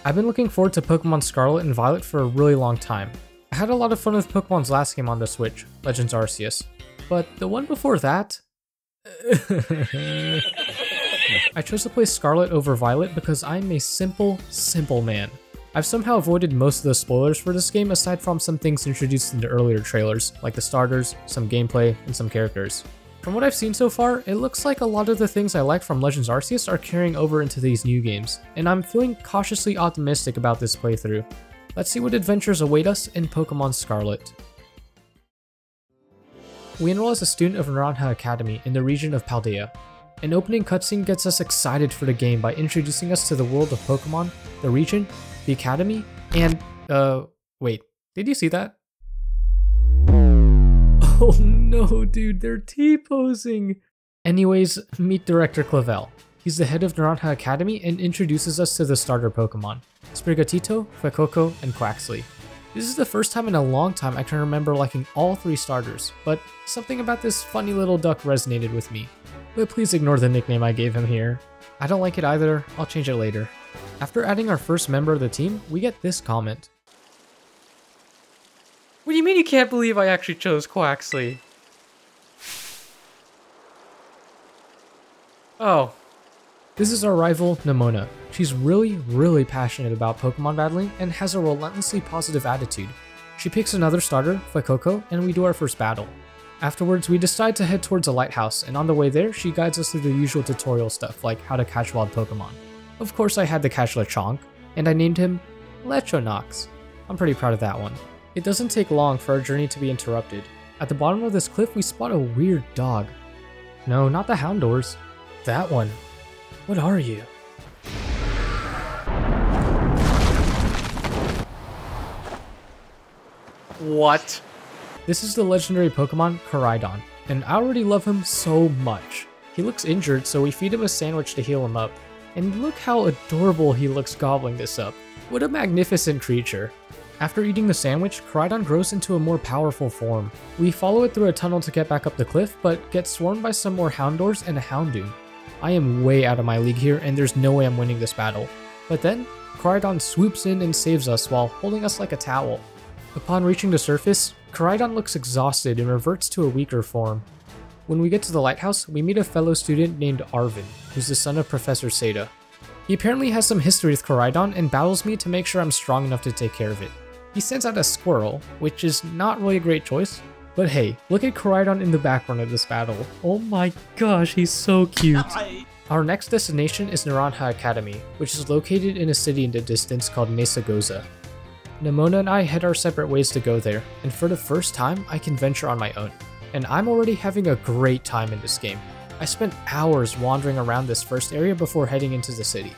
I've been looking forward to Pokémon Scarlet and Violet for a really long time. I had a lot of fun with Pokemon's last game on the Switch, Legends Arceus, but the one before that? I chose to play Scarlet over Violet because I'm a simple man. I've somehow avoided most of the spoilers for this game aside from some things introduced in the earlier trailers, like the starters, some gameplay, and some characters. From what I've seen so far, it looks like a lot of the things I liked from Legends Arceus are carrying over into these new games, and I'm feeling cautiously optimistic about this playthrough. Let's see what adventures await us in Pokémon Scarlet. We enroll as a student of Naranja Academy in the region of Paldea. An opening cutscene gets us excited for the game by introducing us to the world of Pokémon, the region, the academy, and, wait, did you see that? Oh no, dude, they're T-posing! Anyways, meet Director Clavel. He's the head of Naranja Academy and introduces us to the starter Pokémon, Sprigatito, Fuecoco, and Quaxly. This is the first time in a long time I can remember liking all three starters, but something about this funny little duck resonated with me. But please ignore the nickname I gave him here. I don't like it either, I'll change it later. After adding our first member of the team, we get this comment. What do you mean you can't believe I actually chose Quaxly? Oh. This is our rival, Nemona. She's really passionate about Pokemon battling and has a relentlessly positive attitude. She picks another starter, Fuecoco, and we do our first battle. Afterwards, we decide to head towards a lighthouse, and on the way there, she guides us through the usual tutorial stuff like how to catch wild Pokemon. Of course I had to catch Lechonk, and I named him Echonox. I'm pretty proud of that one. It doesn't take long for our journey to be interrupted. At the bottom of this cliff, we spot a weird dog. No, not the Houndours. That one. What are you? What? This is the legendary Pokemon Koraidon, and I already love him so much. He looks injured, so we feed him a sandwich to heal him up. And look how adorable he looks gobbling this up. What a magnificent creature. After eating the sandwich, Koraidon grows into a more powerful form. We follow it through a tunnel to get back up the cliff, but get swarmed by some more Houndours and a Houndoom. I am way out of my league here, and there's no way I'm winning this battle. But then, Koraidon swoops in and saves us while holding us like a towel. Upon reaching the surface, Koraidon looks exhausted and reverts to a weaker form. When we get to the lighthouse, we meet a fellow student named Arvin, who's the son of Professor Seda. He apparently has some history with Koraidon and battles me to make sure I'm strong enough to take care of it. He sends out a squirrel, which is not really a great choice. But hey, look at Koraidon in the background of this battle. Oh my gosh, he's so cute. Our next destination is Naranja Academy, which is located in a city in the distance called Mesagoza. Nemona and I head our separate ways to go there, and for the first time, I can venture on my own. And I'm already having a great time in this game. I spent hours wandering around this first area before heading into the city.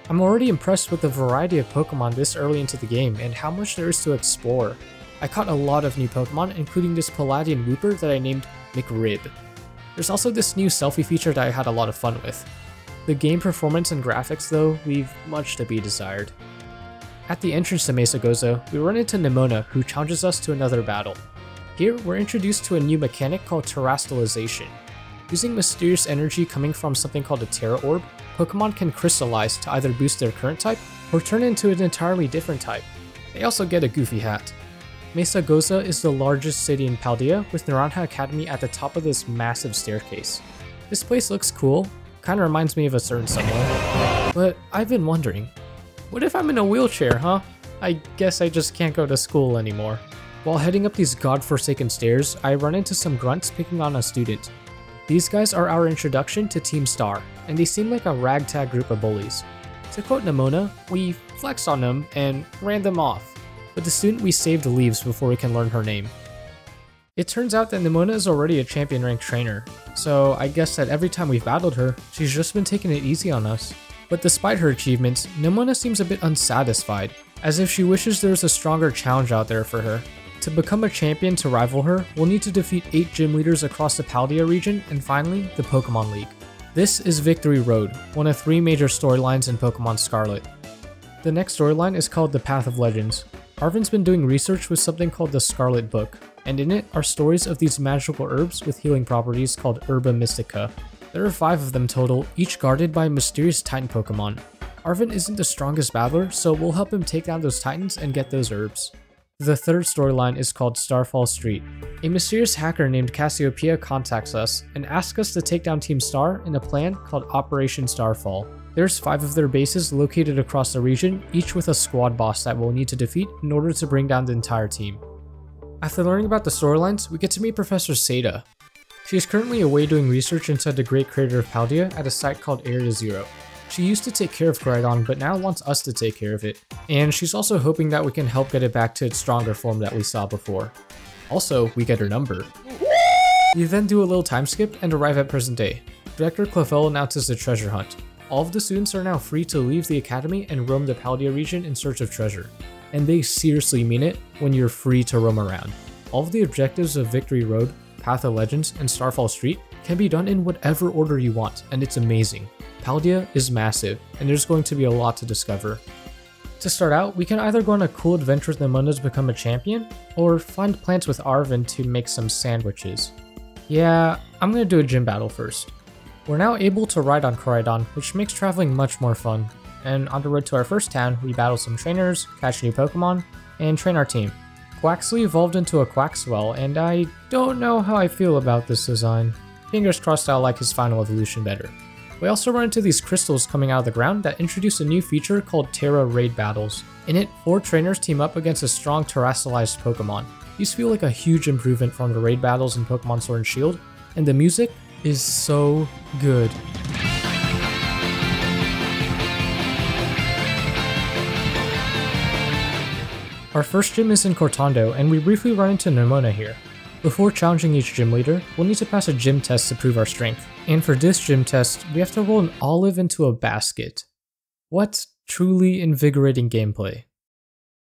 I'm already impressed with the variety of Pokemon this early into the game and how much there is to explore. I caught a lot of new Pokemon, including this Palladian Wooper that I named McRib. There's also this new selfie feature that I had a lot of fun with. The game performance and graphics, though, leave much to be desired. At the entrance to Mesagoza, we run into Nemona, who challenges us to another battle. Here, we're introduced to a new mechanic called terastallization. Using mysterious energy coming from something called a Terra Orb, Pokemon can crystallize to either boost their current type or turn into an entirely different type. They also get a goofy hat. Mesagoza is the largest city in Paldea, with Naranja Academy at the top of this massive staircase. This place looks cool, kinda reminds me of a certain someone. But I've been wondering, what if I'm in a wheelchair, huh? I guess I just can't go to school anymore. While heading up these godforsaken stairs, I run into some grunts picking on a student. These guys are our introduction to Team Star, and they seem like a ragtag group of bullies. To quote Nemona, we flexed on them and ran them off, but the student we saved leaves before we can learn her name. It turns out that Nemona is already a champion ranked trainer, so I guess that every time we've battled her, she's just been taking it easy on us. But despite her achievements, Nemona seems a bit unsatisfied, as if she wishes there was a stronger challenge out there for her. To become a champion to rival her, we'll need to defeat 8 gym leaders across the Paldea region and finally, the Pokemon League. This is Victory Road, one of 3 major storylines in Pokemon Scarlet. The next storyline is called The Path of Legends. Arvin's been doing research with something called the Scarlet Book, and in it are stories of these magical herbs with healing properties called Herba Mystica. There are 5 of them total, each guarded by a mysterious Titan Pokemon. Arven isn't the strongest battler, so we'll help him take down those titans and get those herbs. The third storyline is called Starfall Street. A mysterious hacker named Cassiopeia contacts us and asks us to take down Team Star in a plan called Operation Starfall. There's 5 of their bases located across the region, each with a squad boss that we'll need to defeat in order to bring down the entire team. After learning about the storylines, we get to meet Professor Seda. She is currently away doing research inside the great crater of Paldea at a site called Area Zero. She used to take care of Koraidon, but now wants us to take care of it, and she's also hoping that we can help get it back to its stronger form that we saw before. Also, we get her number. We then do a little time skip and arrive at present day. Director Clavel announces the treasure hunt. All of the students are now free to leave the academy and roam the Paldea region in search of treasure. And they seriously mean it when you're free to roam around. All of the objectives of Victory Road, Path of Legends, and Starfall Street can be done in whatever order you want, and it's amazing. Paldea is massive, and there's going to be a lot to discover. To start out, we can either go on a cool adventure with Nemona to become a champion, or find plants with Arven to make some sandwiches. Yeah, I'm gonna do a gym battle first. We're now able to ride on Koraidon, which makes traveling much more fun. And on the road to our first town, we battle some trainers, catch new Pokemon, and train our team. Quaxly evolved into a Quaxwell, and I don't know how I feel about this design. Fingers crossed I'll like his final evolution better. We also run into these crystals coming out of the ground that introduce a new feature called Terra Raid Battles. In it, 4 trainers team up against a strong terrestrialized Pokemon. These feel like a huge improvement from the raid battles in Pokemon Sword and Shield, and the music is so good. Our first gym is in Cortando, and we briefly run into Nemona here. Before challenging each gym leader, we'll need to pass a gym test to prove our strength. And for this gym test, we have to roll an olive into a basket. What truly invigorating gameplay.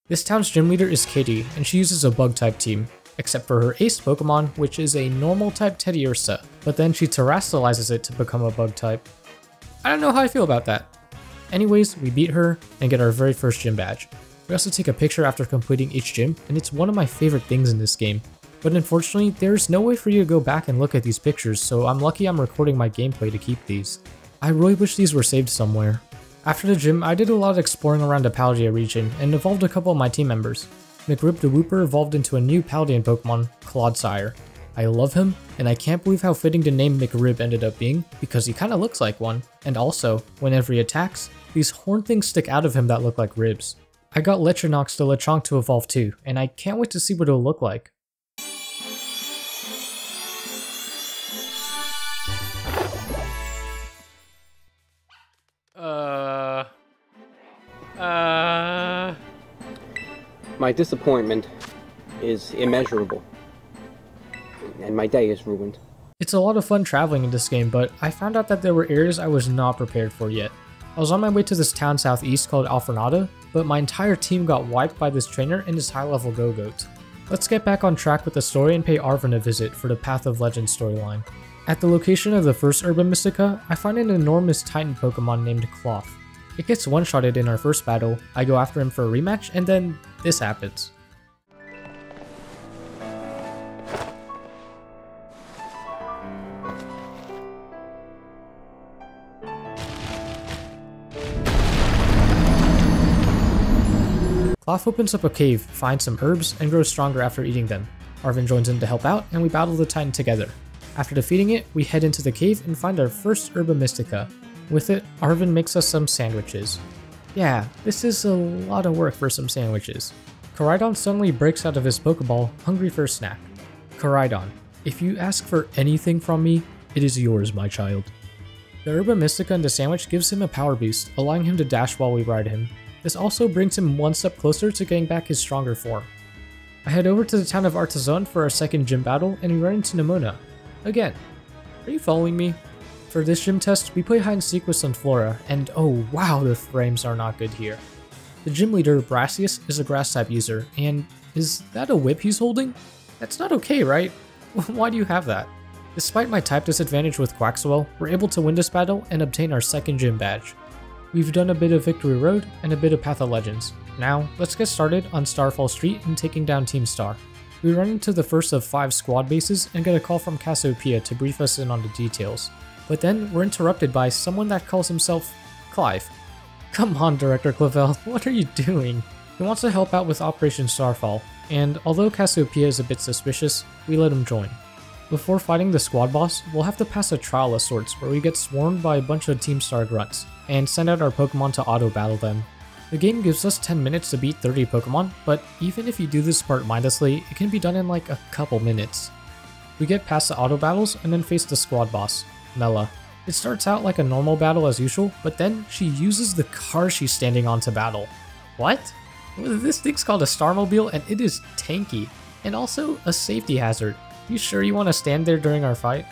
This town's gym leader is Katie, and she uses a bug-type team, except for her ace Pokemon, which is a normal-type Teddiursa, but then she terrestrializes it to become a bug-type. I don't know how I feel about that. Anyways, we beat her and get our very first gym badge. We also take a picture after completing each gym, and it's one of my favorite things in this game. But unfortunately, there's no way for you to go back and look at these pictures, so I'm lucky I'm recording my gameplay to keep these. I really wish these were saved somewhere. After the gym, I did a lot of exploring around the Paldea region, and evolved a couple of my team members. McRib the Wooper evolved into a new Paldean Pokemon, Clodsire. I love him, and I can't believe how fitting the name McRib ended up being, because he kinda looks like one, and also, whenever he attacks, these horn things stick out of him that look like ribs. I got Echonox the Lechonk to evolve too, and I can't wait to see what it'll look like. My disappointment is immeasurable, and my day is ruined. It's a lot of fun traveling in this game, but I found out that there were areas I was not prepared for yet. I was on my way to this town southeast called Alfornada, but my entire team got wiped by this trainer and his high-level Go-Goat. Let's get back on track with the story and pay Arven a visit for the Path of Legends storyline. At the location of the first Herba Mystica, I find an enormous Titan Pokemon named Cloth. It gets one-shotted in our first battle, I go after him for a rematch, and then this happens. Cloth opens up a cave, finds some herbs, and grows stronger after eating them. Arven joins in to help out, and we battle the Titan together. After defeating it, we head into the cave and find our first Herba Mystica. With it, Arven makes us some sandwiches. Yeah, this is a lot of work for some sandwiches. Koraidon suddenly breaks out of his Pokeball, hungry for a snack. Koraidon, if you ask for anything from me, it is yours, my child. The Herba Mystica in the sandwich gives him a power boost, allowing him to dash while we ride him. This also brings him one step closer to getting back his stronger form. I head over to the town of Artazon for our second gym battle, and we run into Nemona. Again. Are you following me? For this gym test, we play hide and seek with Sunflora, and oh wow, the frames are not good here. The gym leader, Brassius, is a grass type user, and is that a whip he's holding? That's not okay, right? Why do you have that? Despite my type disadvantage with Quaxwell, we're able to win this battle and obtain our second gym badge. We've done a bit of Victory Road and a bit of Path of Legends. Now, let's get started on Starfall Street and taking down Team Star. We run into the first of 5 squad bases and get a call from Cassiopeia to brief us in on the details. But then we're interrupted by someone that calls himself Clive. Come on, Director Clavel, what are you doing? He wants to help out with Operation Starfall, and although Cassiopeia is a bit suspicious, we let him join. Before fighting the squad boss, we'll have to pass a trial of sorts where we get swarmed by a bunch of Team Star grunts, and send out our Pokemon to auto-battle them. The game gives us 10 minutes to beat 30 Pokemon, but even if you do this part mindlessly, it can be done in like a couple minutes. We get past the auto battles and then face the squad boss, Mela. It starts out like a normal battle as usual, but then she uses the car she's standing on to battle. What? This thing's called a Starmobile and it is tanky, and also a safety hazard. You sure you want to stand there during our fight?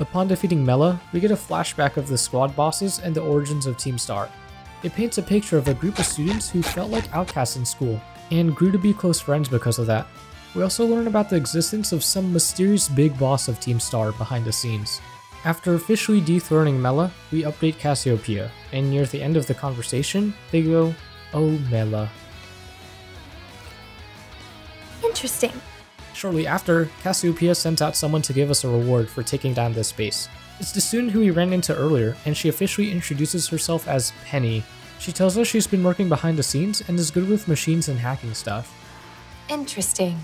Upon defeating Mela, we get a flashback of the squad bosses and the origins of Team Star. It paints a picture of a group of students who felt like outcasts in school, and grew to be close friends because of that. We also learn about the existence of some mysterious big boss of Team Star behind the scenes. After officially dethroning Mela, we update Cassiopeia, and near the end of the conversation, they go, "Oh Mela." Interesting. Shortly after, Cassiopeia sends out someone to give us a reward for taking down this base. It's the student who we ran into earlier, and she officially introduces herself as Penny. She tells us she's been working behind the scenes and is good with machines and hacking stuff. Interesting.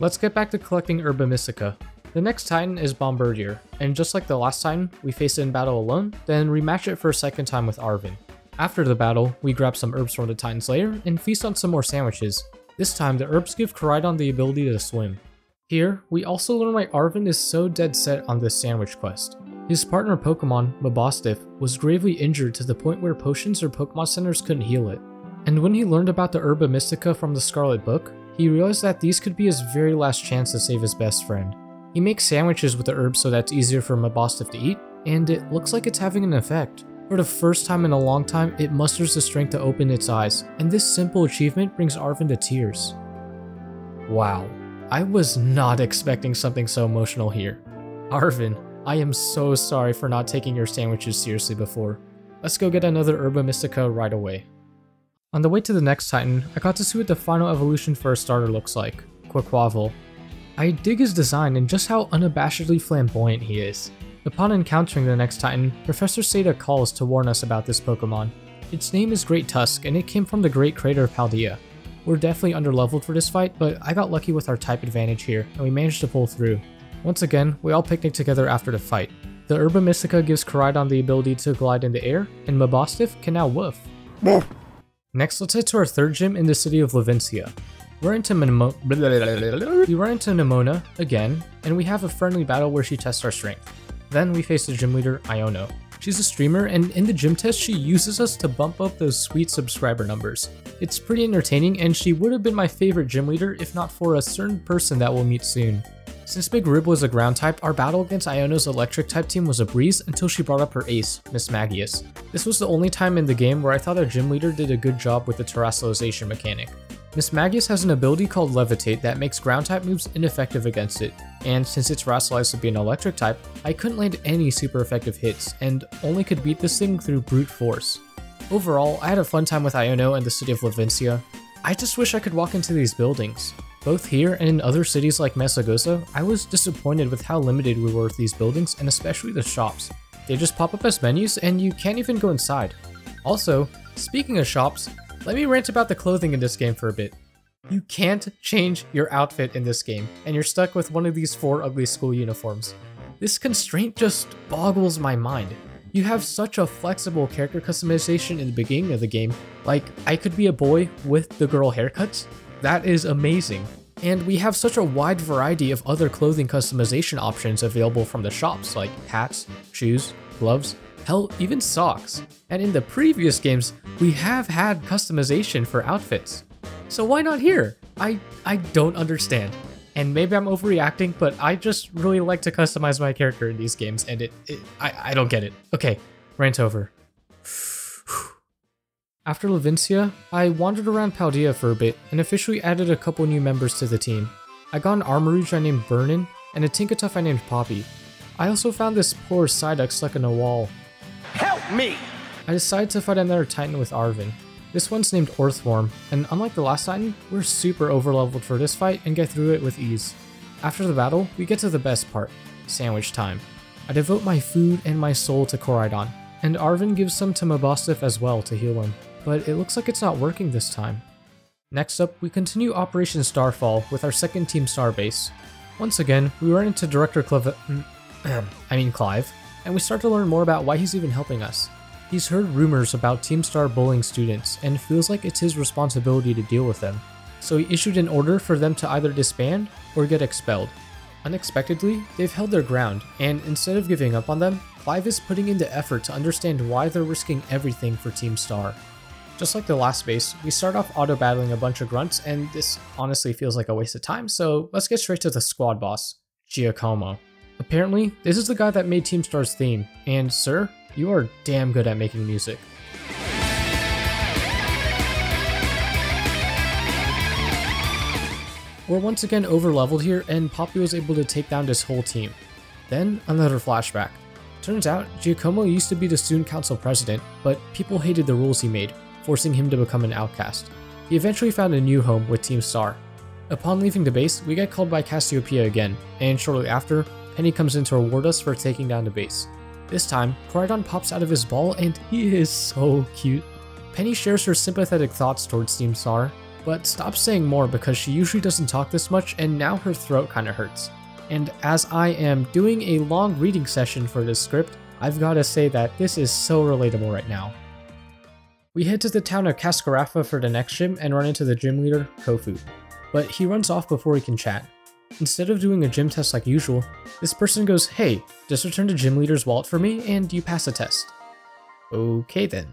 Let's get back to collecting Herba Mystica. The next Titan is Bombardier, and just like the last Titan, we face it in battle alone, then rematch it for a second time with Arven. After the battle, we grab some herbs from the Titan's lair and feast on some more sandwiches. This time, the herbs give Koraidon the ability to swim. Here, we also learn why Arven is so dead set on this sandwich quest. His partner Pokemon, Mabosstiff, was gravely injured to the point where potions or Pokemon centers couldn't heal it. And when he learned about the Herba Mystica from the Scarlet book, he realized that these could be his very last chance to save his best friend. He makes sandwiches with the herbs so that's easier for Mabosstiff to eat, and it looks like it's having an effect. For the first time in a long time, it musters the strength to open its eyes, and this simple achievement brings Arven to tears. Wow, I was not expecting something so emotional here. Arven, I am so sorry for not taking your sandwiches seriously before. Let's go get another Herba Mystica right away. On the way to the next Titan, I got to see what the final evolution for a starter looks like, Quaquaval. I dig his design and just how unabashedly flamboyant he is. Upon encountering the next Titan, Professor Seda calls to warn us about this Pokemon. Its name is Great Tusk and it came from the Great Crater of Paldea. We're definitely underleveled for this fight, but I got lucky with our type advantage here and we managed to pull through. Once again, we all picnic together after the fight. The Herba Mystica gives Koraidon the ability to glide in the air, and Mabosstiff can now woof. Next, let's head to our third gym in the city of Levincia. We run into Nimona again, and we have a friendly battle where she tests our strength. Then we face the gym leader, Iono. She's a streamer, and in the gym test, she uses us to bump up those sweet subscriber numbers. It's pretty entertaining, and she would have been my favorite gym leader if not for a certain person that we'll meet soon. Since Big Rib was a ground type, our battle against Iono's electric type team was a breeze until she brought up her ace, Miss Magius. This was the only time in the game where I thought our gym leader did a good job with the terrestrialization mechanic. Miss Magius has an ability called Levitate that makes ground type moves ineffective against it, and since it's terrestrialized to be an electric type, I couldn't land any super effective hits, and only could beat this thing through brute force. Overall, I had a fun time with Iono and the city of Levincia. I just wish I could walk into these buildings. Both here and in other cities like Mesagosa, I was disappointed with how limited we were with these buildings and especially the shops. They just pop up as menus and you can't even go inside. Also, speaking of shops, let me rant about the clothing in this game for a bit. You can't change your outfit in this game, and you're stuck with one of these 4 ugly school uniforms. This constraint just boggles my mind. You have such a flexible character customization in the beginning of the game, like I could be a boy with the girl haircuts. That is amazing. And we have such a wide variety of other clothing customization options available from the shops, like hats, shoes, gloves, hell, even socks. And in the previous games, we have had customization for outfits. So why not here? I don't understand. And maybe I'm overreacting, but I just really like to customize my character in these games, and I don't get it. Okay, rant over. After Levincia, I wandered around Paldea for a bit and officially added a couple new members to the team. I got an Armarouge I named Burnin and a Tinkatuff I named Poppy. I also found this poor Psyduck stuck in a wall. Help me! I decided to fight another Titan with Arven. This one's named Orthworm, and unlike the last Titan, we're super overleveled for this fight and get through it with ease. After the battle, we get to the best part, sandwich time. I devote my food and my soul to Koraidon. and Arvin gives some to Mabosif as well to heal him, but it looks like it's not working this time. Next up, we continue Operation Starfall with our second Team Star base. Once again, we run into Director Clive, and we start to learn more about why he's even helping us. He's heard rumors about Team Star bullying students and feels like it's his responsibility to deal with them, so he issued an order for them to either disband or get expelled. Unexpectedly, they've held their ground, and instead of giving up on them, Clive is putting in the effort to understand why they're risking everything for Team Star. Just like the last base, we start off auto-battling a bunch of grunts, and this honestly feels like a waste of time, so let's get straight to the squad boss, Giacomo. Apparently, this is the guy that made Team Star's theme, and sir, you are damn good at making music. We're once again over-leveled here, and Poppy was able to take down this whole team. Then, another flashback. Turns out, Giacomo used to be the student council president, but people hated the rules he made, forcing him to become an outcast. He eventually found a new home with Team Star. Upon leaving the base, we get called by Cassiopeia again, and shortly after, Penny comes in to reward us for taking down the base. This time, Coridon pops out of his ball and he is so cute. Penny shares her sympathetic thoughts towards Team Star, but stops saying more because she usually doesn't talk this much and now her throat kinda hurts. And as I am doing a long reading session for this script, I've gotta say that this is so relatable right now. We head to the town of Cascarafa for the next gym and run into the gym leader, Kofu, but he runs off before we can chat. Instead of doing a gym test like usual, this person goes, "Hey, just return the gym leader's wallet for me and you pass a test." Okay then.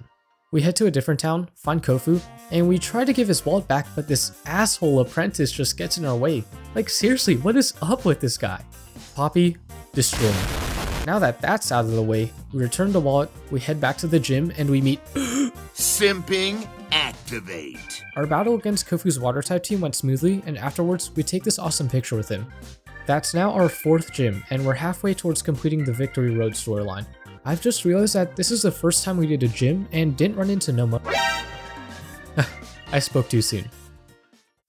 We head to a different town, find Kofu, and we try to give his wallet back, but this asshole apprentice just gets in our way. Like seriously, what is up with this guy? Poppy, destroyed. Now that that's out of the way, we return the wallet, we head back to the gym, and we meet Simping activate. Our battle against Kofu's water type team went smoothly, and afterwards, we take this awesome picture with him. That's now our 4th gym, and we're halfway towards completing the Victory Road storyline. I've just realized that this is the first time we did a gym and didn't run into Noma. I spoke too soon.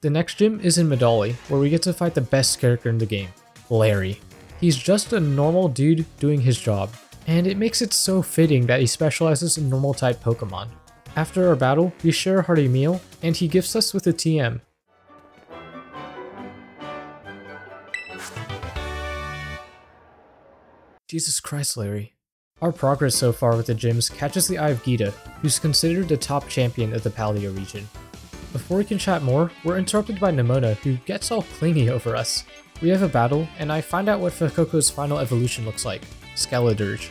The next gym is in Medali, where we get to fight the best character in the game, Larry. He's just a normal dude doing his job, and it makes it so fitting that he specializes in normal type Pokemon. After our battle, we share a hearty meal, and he gifts us with a TM. Jesus Christ, Larry. Our progress so far with the gyms catches the eye of Gita, who's considered the top champion of the Paleo region. Before we can chat more, we're interrupted by Nemona, who gets all clingy over us. We have a battle, and I find out what Fuecoco's final evolution looks like, Skeledirge.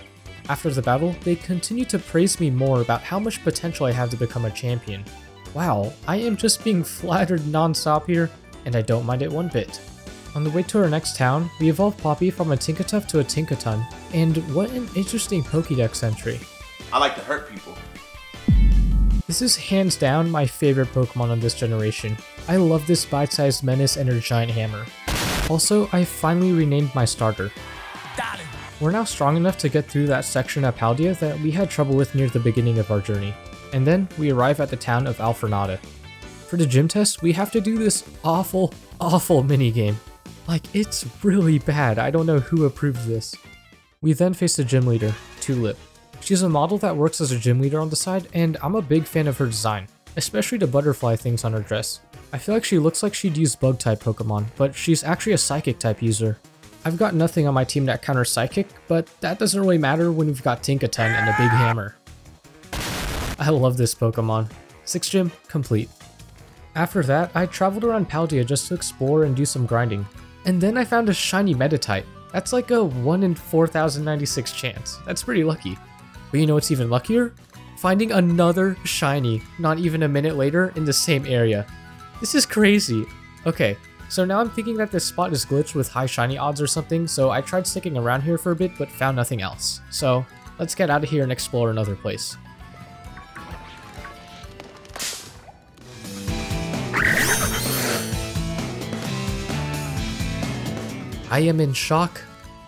After the battle, they continue to praise me more about how much potential I have to become a champion. Wow, I am just being flattered non-stop here, and I don't mind it one bit. On the way to our next town, we evolve Poppy from a Tinkaton to a Tinkaton, and what an interesting Pokédex entry. I like to hurt people. This is hands down my favorite Pokemon on this generation. I love this bite-sized menace and her giant hammer. Also, I finally renamed my starter. We're now strong enough to get through that section of Paldea that we had trouble with near the beginning of our journey, and then we arrive at the town of Alfornada. For the gym test, we have to do this awful minigame. Like, it's really bad. I don't know who approved this. We then face the gym leader, Tulip. She's a model that works as a gym leader on the side, and I'm a big fan of her design, especially the butterfly things on her dress. I feel like she looks like she'd use bug-type Pokemon, but she's actually a psychic-type user. I've got nothing on my team that counters psychic, but that doesn't really matter when we've got Tinkaton and a big hammer. I love this Pokemon. 6th gym, complete. After that, I traveled around Paldea just to explore and do some grinding. And then I found a shiny Meditite. That's like a 1 in 4096 chance. That's pretty lucky. But you know what's even luckier? Finding another shiny, not even a minute later, in the same area. This is crazy. Okay, so now I'm thinking that this spot is glitched with high shiny odds or something, so I tried sticking around here for a bit but found nothing else. So, let's get out of here and explore another place. I am in shock,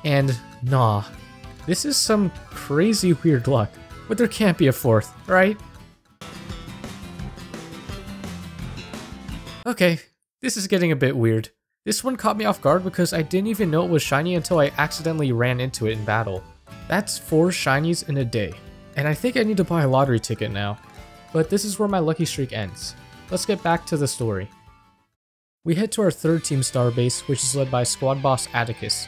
and nah. This is some crazy weird luck, but there can't be a 4th, right? Okay, this is getting a bit weird. This one caught me off guard because I didn't even know it was shiny until I accidentally ran into it in battle. That's 4 shinies in a day. And I think I need to buy a lottery ticket now. But this is where my lucky streak ends. Let's get back to the story. We head to our third Team Star base, which is led by squad boss Atticus.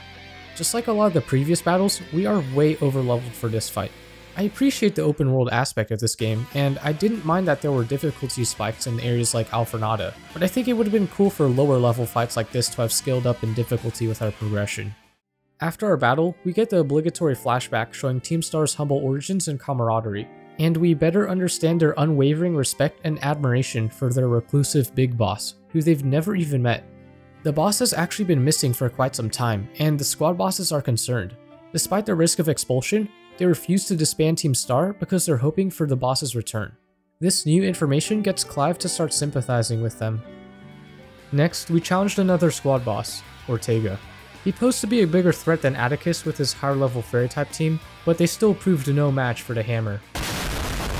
Just like a lot of the previous battles, we are way over leveled for this fight. I appreciate the open world aspect of this game, and I didn't mind that there were difficulty spikes in areas like Alfornada, but I think it would have been cool for lower level fights like this to have scaled up in difficulty with our progression. After our battle, we get the obligatory flashback showing Team Star's humble origins and camaraderie, and we better understand their unwavering respect and admiration for their reclusive big boss, who they've never even met. The boss has actually been missing for quite some time, and the squad bosses are concerned. Despite the risk of expulsion, they refuse to disband Team Star because they're hoping for the boss's return. This new information gets Clive to start sympathizing with them. Next, we challenged another squad boss, Ortega. He posed to be a bigger threat than Atticus with his higher level fairy type team, but they still proved no match for the hammer.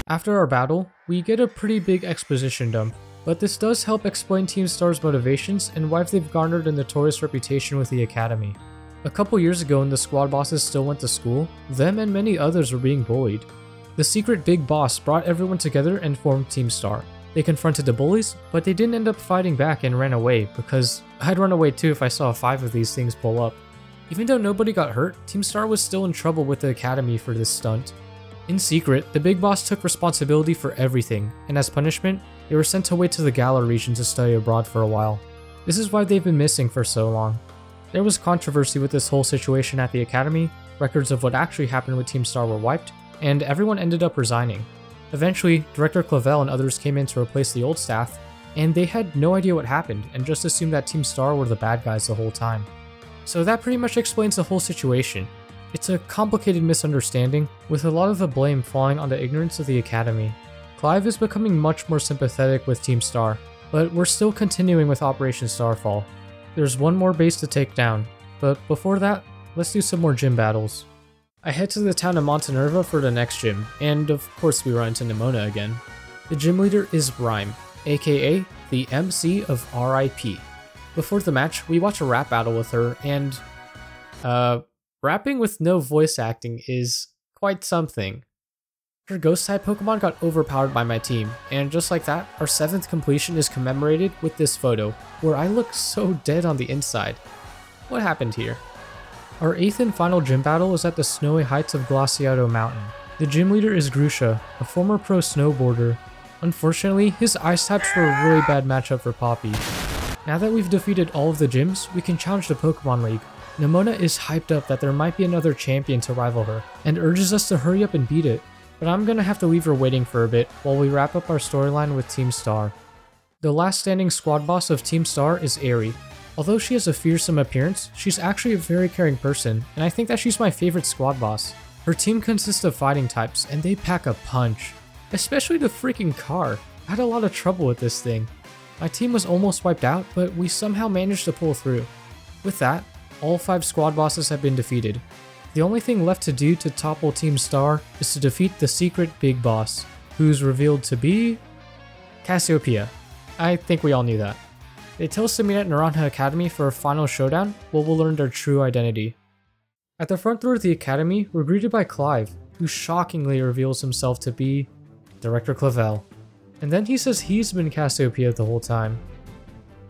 After our battle, we get a pretty big exposition dump, but this does help explain Team Star's motivations and why they've garnered a notorious reputation with the Academy. A couple years ago when the squad bosses still went to school, them and many others were being bullied. The secret big boss brought everyone together and formed Team Star. They confronted the bullies, but they didn't end up fighting back and ran away because I'd run away too if I saw 5 of these things blow up. Even though nobody got hurt, Team Star was still in trouble with the Academy for this stunt. In secret, the big boss took responsibility for everything, and as punishment, they were sent away to the Galar region to study abroad for a while. This is why they've been missing for so long. There was controversy with this whole situation at the Academy, records of what actually happened with Team Star were wiped, and everyone ended up resigning. Eventually, Director Clavel and others came in to replace the old staff, and they had no idea what happened and just assumed that Team Star were the bad guys the whole time. So that pretty much explains the whole situation. It's a complicated misunderstanding, with a lot of the blame falling on the ignorance of the Academy. Clive is becoming much more sympathetic with Team Star, but we're still continuing with Operation Starfall. There's one more base to take down, but before that, let's do some more gym battles. I head to the town of Montenerva for the next gym, and of course we run into Nimona again. The gym leader is Rhyme, aka the MC of RIP. Before the match, we watch a rap battle with her, and rapping with no voice acting is quite something. Her ghost-type Pokemon got overpowered by my team, and just like that, our 7th completion is commemorated with this photo, where I look so dead on the inside. What happened here? Our 8th and final gym battle is at the snowy heights of Glaciado Mountain. The gym leader is Grusha, a former pro snowboarder. Unfortunately, his ice types were a really bad matchup for Poppy. Now that we've defeated all of the gyms, we can challenge the Pokemon League. Nimona is hyped up that there might be another champion to rival her, and urges us to hurry up and beat it. But I'm gonna have to leave her waiting for a bit while we wrap up our storyline with Team Star. The last standing squad boss of Team Star is Aerie. Although she has a fearsome appearance, she's actually a very caring person, and I think that she's my favorite squad boss. Her team consists of fighting types, and they pack a punch. Especially the freaking car. I had a lot of trouble with this thing. My team was almost wiped out, but we somehow managed to pull through. With that, all 5 squad bosses have been defeated. The only thing left to do to topple Team Star is to defeat the secret big boss, who's revealed to be Cassiopeia. I think we all knew that. They tell us to meet at Naranja Academy for a final showdown, where we'll learn their true identity. At the front door of the Academy, we're greeted by Clive, who shockingly reveals himself to be Director Clavel. And then he says he's been Cassiopeia the whole time.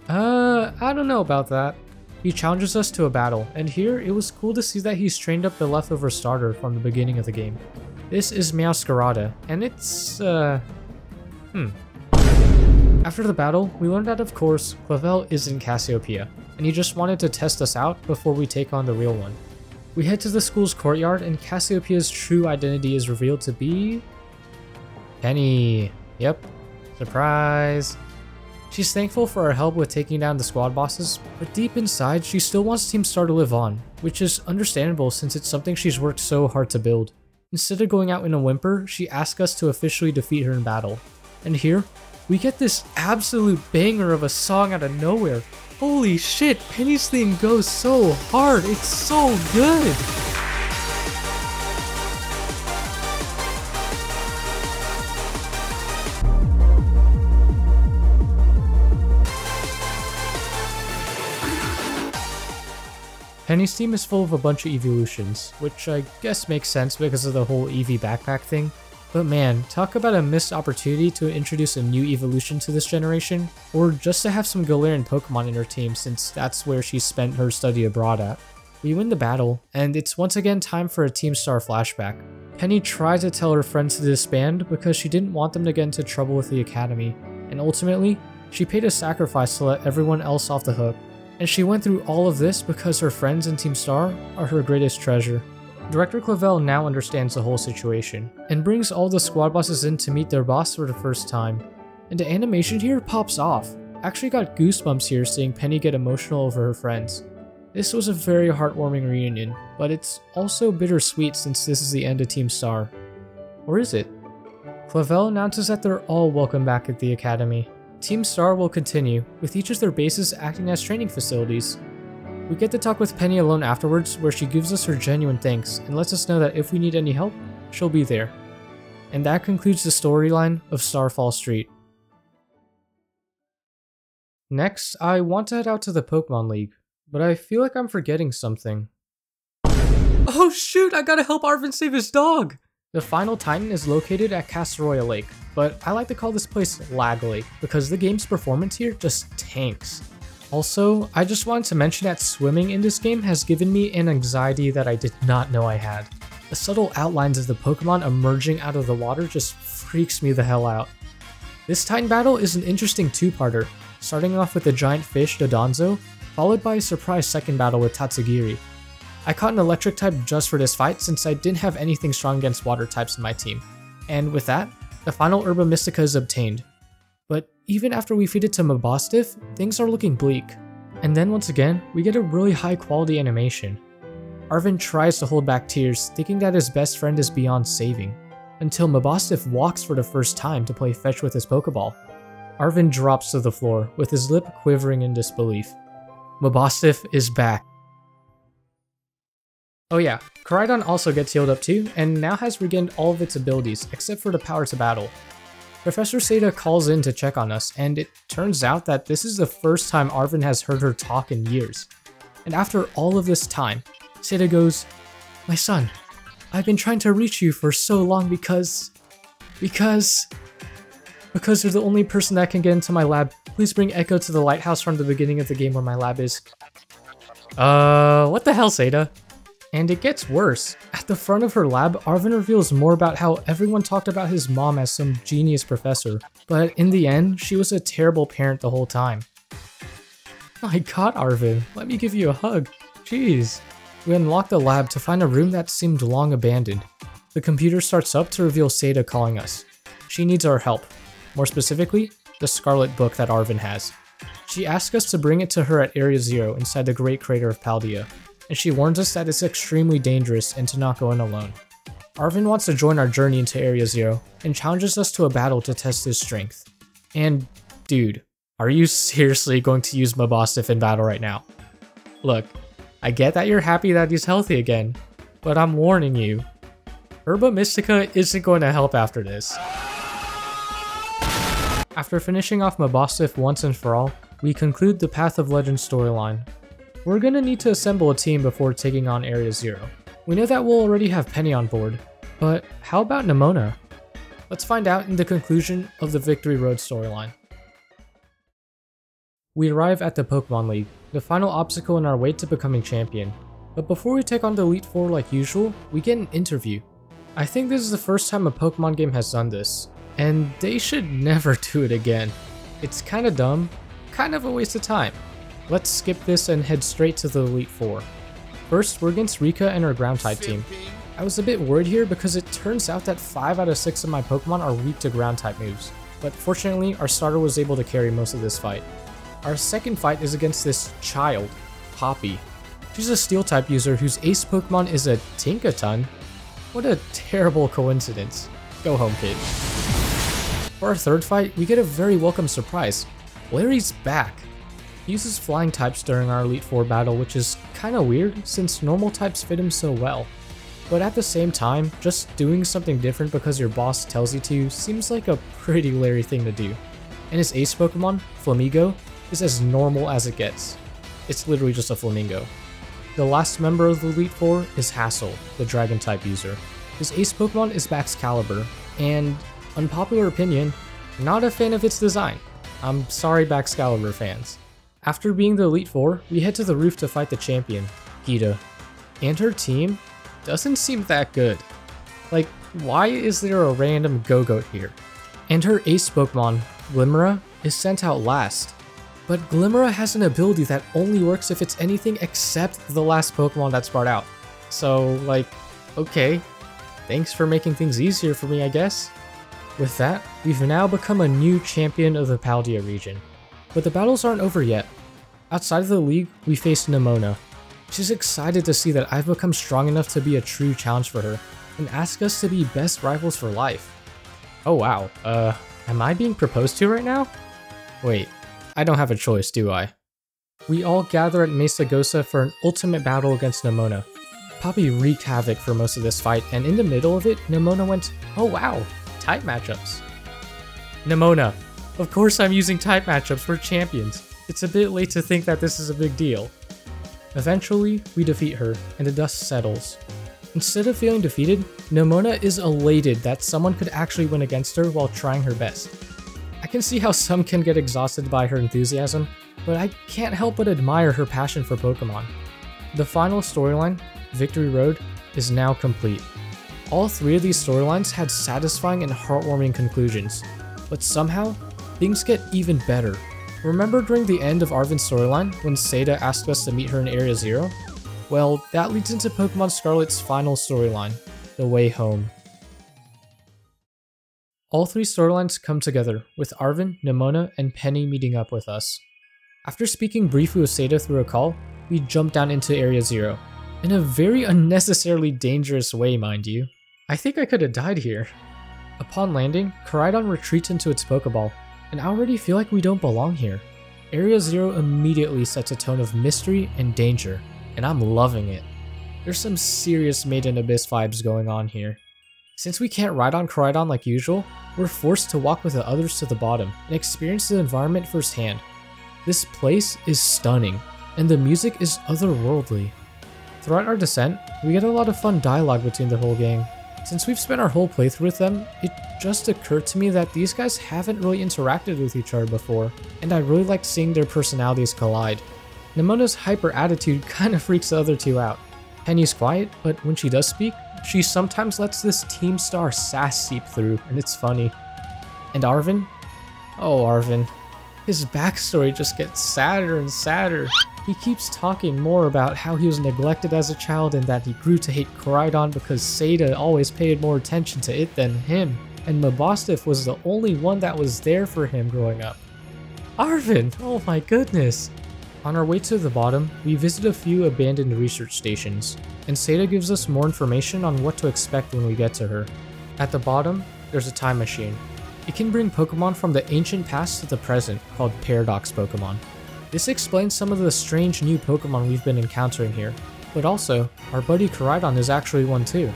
I don't know about that. He challenges us to a battle, and here it was cool to see that he's trained up the leftover starter from the beginning of the game. This is Meowscarada, and it's, After the battle, we learned that of course, Clavel isn't Cassiopeia, and he just wanted to test us out before we take on the real one. We head to the school's courtyard, and Cassiopeia's true identity is revealed to be Penny. Yep, surprise. She's thankful for our help with taking down the squad bosses, but deep inside, she still wants Team Star to live on, which is understandable since it's something she's worked so hard to build. Instead of going out in a whimper, she asks us to officially defeat her in battle. And here, we get this absolute banger of a song out of nowhere. Holy shit, Penny's theme goes so hard, it's so good! Penny's team is full of a bunch of evolutions, which I guess makes sense because of the whole Eevee backpack thing. But man, talk about a missed opportunity to introduce a new evolution to this generation, or just to have some Galarian Pokemon in her team since that's where she spent her study abroad at. We win the battle, and it's once again time for a Team Star flashback. Penny tried to tell her friends to disband because she didn't want them to get into trouble with the Academy, and ultimately, she paid a sacrifice to let everyone else off the hook. And she went through all of this because her friends in Team Star are her greatest treasure. Director Clavel now understands the whole situation, and brings all the squad bosses in to meet their boss for the first time. And the animation here pops off. Actually got goosebumps here seeing Penny get emotional over her friends. This was a very heartwarming reunion, but it's also bittersweet since this is the end of Team Star. Or is it? Clavel announces that they're all welcome back at the Academy. Team Star will continue, with each of their bases acting as training facilities. We get to talk with Penny alone afterwards, where she gives us her genuine thanks and lets us know that if we need any help, she'll be there. And that concludes the storyline of Starfall Street. Next, I want to head out to the Pokemon League, but I feel like I'm forgetting something. Oh shoot, I gotta help Arvin save his dog! The final Titan is located at Castaroya Lake, but I like to call this place Lag Lake because the game's performance here just tanks. Also, I just wanted to mention that swimming in this game has given me an anxiety that I did not know I had. The subtle outlines of the Pokemon emerging out of the water just freaks me the hell out. This Titan battle is an interesting two-parter, starting off with the giant fish Dodonzo, followed by a surprise second battle with Tatsugiri. I caught an electric type just for this fight since I didn't have anything strong against water types in my team, and with that, the final Herba Mystica is obtained. But even after we feed it to Mabosstiff, things are looking bleak. And then once again, we get a really high quality animation. Arvin tries to hold back tears, thinking that his best friend is beyond saving, until Mabosstiff walks for the first time to play fetch with his Pokeball. Arvin drops to the floor, with his lip quivering in disbelief. Mabosstiff is back. Oh yeah, Koraidon also gets healed up too, and now has regained all of its abilities, except for the power to battle. Professor Seda calls in to check on us, and it turns out that this is the first time Arvin has heard her talk in years. And after all of this time, Seda goes, "My son, I've been trying to reach you for so long because you're the only person that can get into my lab. Please bring Echo to the lighthouse from the beginning of the game where my lab is." What the hell, Seda? And it gets worse. At the front of her lab, Arvin reveals more about how everyone talked about his mom as some genius professor, but in the end, she was a terrible parent the whole time. My god, Arvin, let me give you a hug. Jeez. We unlock the lab to find a room that seemed long abandoned. The computer starts up to reveal Seda calling us. She needs our help. More specifically, the Scarlet book that Arvin has. She asks us to bring it to her at Area 0 inside the Great Crater of Paldea, and she warns us that it's extremely dangerous and to not go in alone. Arvin wants to join our journey into Area 0, and challenges us to a battle to test his strength. And, dude, are you seriously going to use Mabosstiff in battle right now? Look, I get that you're happy that he's healthy again, but I'm warning you, Herba Mystica isn't going to help after this. After finishing off Mabosstiff once and for all, we conclude the Path of Legend storyline. We're gonna need to assemble a team before taking on Area 0. We know that we'll already have Penny on board, but how about Nemona? Let's find out in the conclusion of the Victory Road storyline. We arrive at the Pokemon League, the final obstacle in our way to becoming champion. But before we take on the Elite Four like usual, we get an interview. I think this is the first time a Pokemon game has done this, and they should never do it again. It's kinda dumb, kind of a waste of time. Let's skip this and head straight to the Elite Four. First, we're against Rika and her Ground-type team. I was a bit worried here because it turns out that 5 out of 6 of my Pokemon are weak to Ground-type moves, but fortunately our starter was able to carry most of this fight. Our second fight is against this child, Poppy. She's a Steel-type user whose ace Pokemon is a Tinkaton. What a terrible coincidence. Go home, kid. For our third fight, we get a very welcome surprise. Larry's back. He uses flying types during our Elite Four battle, which is kinda weird since normal types fit him so well. But at the same time, just doing something different because your boss tells you to seems like a pretty Larry thing to do. And his ace Pokemon, Flamigo, is as normal as it gets. It's literally just a flamingo. The last member of the Elite Four is Hassel, the Dragon-type user. His ace Pokemon is Baxcalibur, And unpopular opinion, not a fan of its design. I'm sorry Excalibur fans. After being the Elite Four, we head to the roof to fight the champion, Gita. And her team doesn't seem that good. Like, why is there a random Go-Goat here? And her ace Pokemon, Glimmera, is sent out last. But Glimmera has an ability that only works if it's anything except the last Pokemon that's brought out. So, like, okay. Thanks for making things easier for me, I guess. With that, we've now become a new champion of the Paldea region. But the battles aren't over yet. Outside of the league, we face Nemona. She's excited to see that I've become strong enough to be a true challenge for her, and asks us to be best rivals for life. Oh wow, am I being proposed to right now? Wait, I don't have a choice, do I? We all gather at Mesa Gosa for an ultimate battle against Nemona. Poppy wreaked havoc for most of this fight, and in the middle of it, Nemona went, oh wow, type matchups. Nemona, of course I'm using type matchups for champions. It's a bit late to think that this is a big deal. Eventually, we defeat her, and the dust settles. Instead of feeling defeated, Nemona is elated that someone could actually win against her while trying her best. I can see how some can get exhausted by her enthusiasm, but I can't help but admire her passion for Pokemon. The final storyline, Victory Road, is now complete. All three of these storylines had satisfying and heartwarming conclusions, but somehow, things get even better. Remember during the end of Arven's storyline when Seda asked us to meet her in Area Zero? Well, that leads into Pokémon Scarlet's final storyline, The Way Home. All three storylines come together, with Arven, Nemona, and Penny meeting up with us. After speaking briefly with Seda through a call, we jump down into Area Zero. In a very unnecessarily dangerous way, mind you. I think I could have died here. Upon landing, Koraidon retreats into its Pokeball, and I already feel like we don't belong here. Area Zero immediately sets a tone of mystery and danger, and I'm loving it. There's some serious Made in Abyss vibes going on here. Since we can't ride on Koraidon like usual, we're forced to walk with the others to the bottom and experience the environment firsthand. This place is stunning, and the music is otherworldly. Throughout our descent, we get a lot of fun dialogue between the whole gang. Since we've spent our whole playthrough with them, it just occurred to me that these guys haven't really interacted with each other before, and I really like seeing their personalities collide. Nemona's hyper attitude kinda freaks the other two out. Penny's quiet, but when she does speak, she sometimes lets this Team Star sass seep through, and it's funny. And Arven? Oh, Arven. His backstory just gets sadder and sadder. He keeps talking more about how he was neglected as a child and that he grew to hate Koraidon because Seda always paid more attention to it than him, and Mabosstiff was the only one that was there for him growing up. Arven! Oh my goodness! On our way to the bottom, we visit a few abandoned research stations, and Seda gives us more information on what to expect when we get to her. At the bottom, there's a time machine. It can bring Pokemon from the ancient past to the present, called Paradox Pokemon. This explains some of the strange new Pokemon we've been encountering here, but also, our buddy Koraidon is actually one too.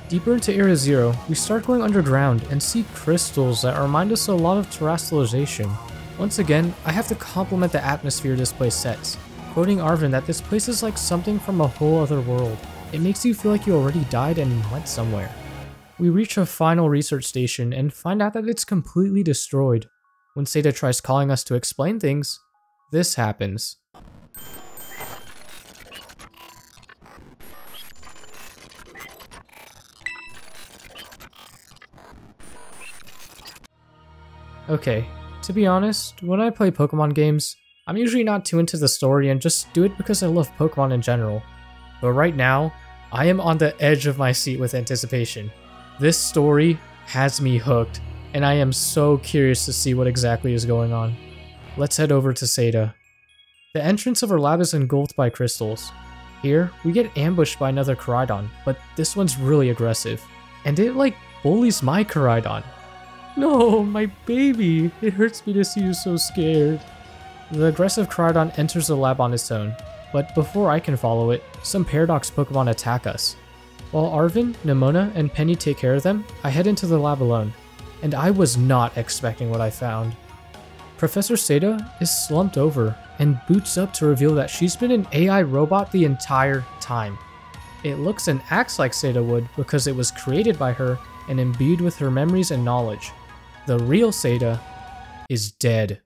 Deeper into Area Zero, we start going underground and see crystals that remind us a lot of terrestrialization. Once again, I have to compliment the atmosphere this place sets, quoting Arven that this place is like something from a whole other world. It makes you feel like you already died and went somewhere. We reach a final research station and find out that it's completely destroyed. When Seda tries calling us to explain things, this happens. Okay, to be honest, when I play Pokemon games, I'm usually not too into the story and just do it because I love Pokemon in general. But right now, I am on the edge of my seat with anticipation. This story has me hooked, and I am so curious to see what exactly is going on. Let's head over to Seda. The entrance of our lab is engulfed by crystals. Here, we get ambushed by another Koraidon, but this one's really aggressive. And it bullies my Koraidon. No, my baby! It hurts me to see you so scared. The aggressive Koraidon enters the lab on its own, but before I can follow it, some Paradox Pokemon attack us. While Arven, Nemona, and Penny take care of them, I head into the lab alone, and I was not expecting what I found. Professor Seda is slumped over and boots up to reveal that she's been an AI robot the entire time. It looks and acts like Seda would because it was created by her, and imbued with her memories and knowledge. The real Seda is dead.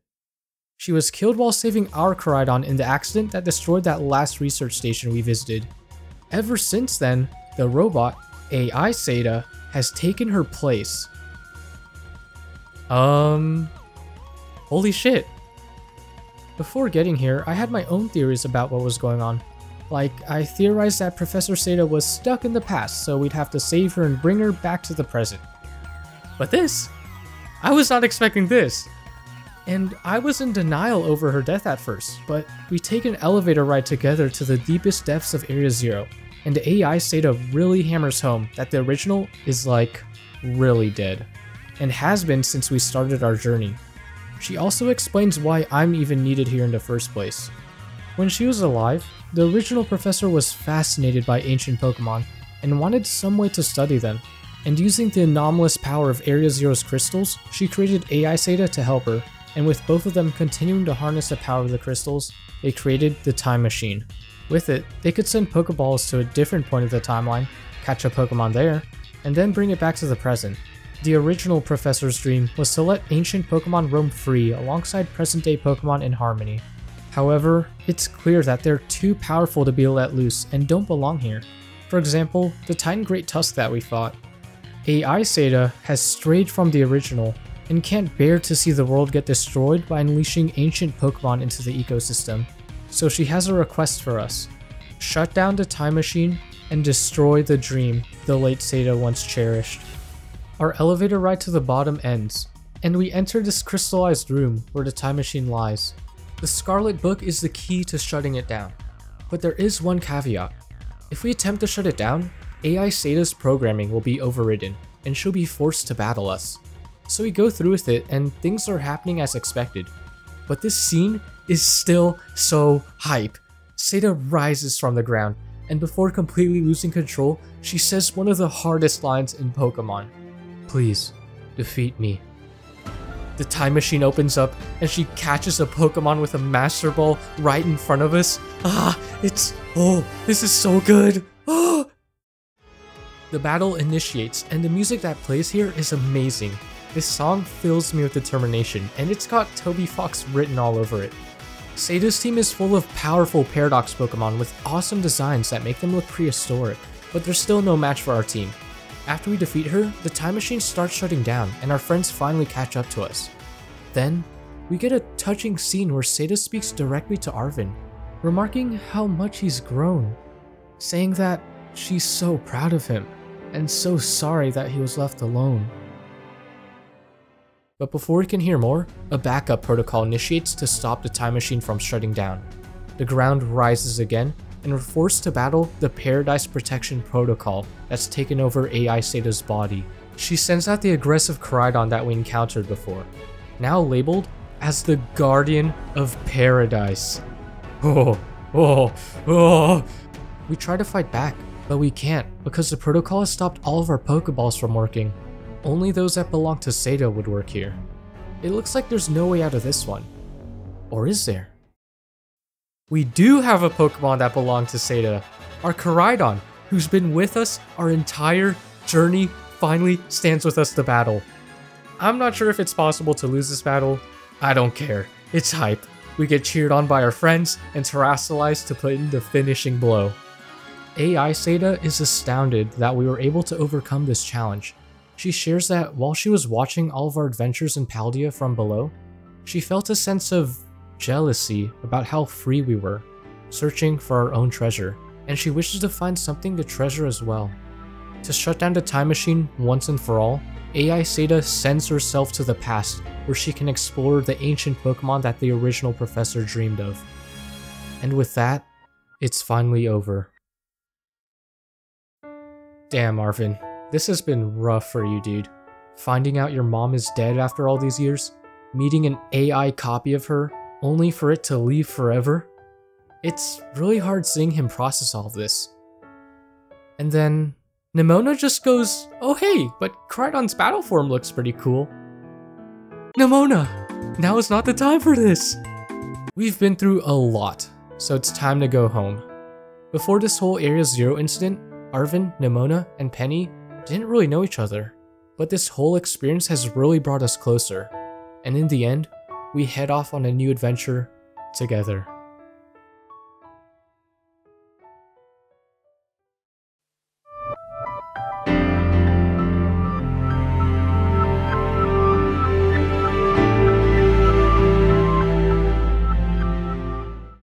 She was killed while saving our Koraidon in the accident that destroyed that last research station we visited. Ever since then, the robot, AI Seda, has taken her place. Holy shit. Before getting here, I had my own theories about what was going on. Like, I theorized that Professor Seda was stuck in the past, so we'd have to save her and bring her back to the present. But this? I was not expecting this. And I was in denial over her death at first, but we take an elevator ride together to the deepest depths of Area Zero, and AI Seda really hammers home that the original is like, really dead, and has been since we started our journey. She also explains why I'm even needed here in the first place. When she was alive, the original professor was fascinated by ancient Pokemon and wanted some way to study them, and using the anomalous power of Area Zero's crystals, she created AI Seda to help her. And with both of them continuing to harness the power of the crystals, they created the Time Machine. With it, they could send Pokeballs to a different point of the timeline, catch a Pokemon there, and then bring it back to the present. The original Professor's dream was to let ancient Pokemon roam free alongside present-day Pokemon in harmony. However, it's clear that they're too powerful to be let loose and don't belong here. For example, the Titan Great Tusk that we fought. AI Seda has strayed from the original, and can't bear to see the world get destroyed by unleashing ancient Pokemon into the ecosystem. So she has a request for us. Shut down the Time Machine and destroy the dream the late Seda once cherished. Our elevator ride to the bottom ends, and we enter this crystallized room where the Time Machine lies. The Scarlet Book is the key to shutting it down, but there is one caveat. If we attempt to shut it down, AI Seda's programming will be overridden, and she'll be forced to battle us. So we go through with it and things are happening as expected. But this scene is still so hype. Seda rises from the ground, and before completely losing control, she says one of the hardest lines in Pokemon. Please, defeat me. The Time Machine opens up and she catches a Pokemon with a Master Ball right in front of us. This is so good. The battle initiates and the music that plays here is amazing. This song fills me with determination, and it's got Toby Fox written all over it. Seda's team is full of powerful Paradox Pokemon with awesome designs that make them look prehistoric, but they're still no match for our team. After we defeat her, the Time Machine starts shutting down, and our friends finally catch up to us. Then, we get a touching scene where Seda speaks directly to Arven, remarking how much he's grown, saying that she's so proud of him, and so sorry that he was left alone. But before we can hear more, a backup protocol initiates to stop the Time Machine from shutting down. The ground rises again, and we're forced to battle the Paradise Protection Protocol that's taken over AI Seda's body. She sends out the aggressive Koraidon that we encountered before, now labeled as the Guardian of Paradise. We try to fight back, but we can't because the protocol has stopped all of our Pokeballs from working. Only those that belong to Seda would work here. It looks like there's no way out of this one. Or is there? We do have a Pokemon that belonged to Seda. Our Koraidon, who's been with us our entire journey, finally stands with us to battle. I'm not sure if it's possible to lose this battle. I don't care. It's hype. We get cheered on by our friends and terrestrialized to put in the finishing blow. AI Seda is astounded that we were able to overcome this challenge. She shares that while she was watching all of our adventures in Paldea from below, she felt a sense of jealousy about how free we were, searching for our own treasure, and she wishes to find something to treasure as well. To shut down the Time Machine once and for all, AI Seda sends herself to the past, where she can explore the ancient Pokemon that the original professor dreamed of. And with that, it's finally over. Damn, Arven. This has been rough for you, dude. Finding out your mom is dead after all these years, meeting an AI copy of her, only for it to leave forever. It's really hard seeing him process all of this. And then, Nemona just goes, oh hey, but Koraidon's battle form looks pretty cool. Nemona! Now is not the time for this! We've been through a lot, so it's time to go home. Before this whole Area Zero incident, Arven, Nemona, and Penny didn't really know each other. but this whole experience has really brought us closer. And in the end, we head off on a new adventure together.